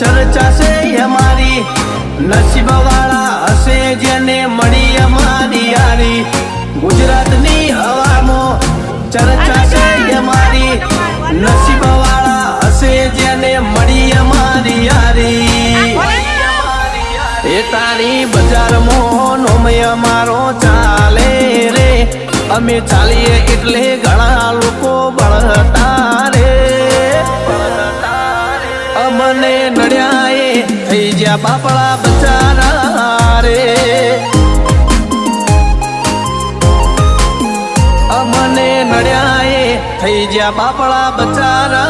ચર્ચા છે અમારી, નસીબ વાળા હશે જેને મળી અમારી યારી. ગુજરાતની હવામાં ચર્ચા છે અમારી, નસીબ વાળા હશે જેને મળી અમારી યારી. એ તારી બજારમાં નોમય અમારો ચાલે રે, અમે ચાલીએ એટલે ઘણા લોકો ભણતા રે. અમને નડ્યા એ થઈ જ્યાં બાપડા બચારા રે. અમને નડ્યા એ થઈ જ્યાં બાપડા બચારા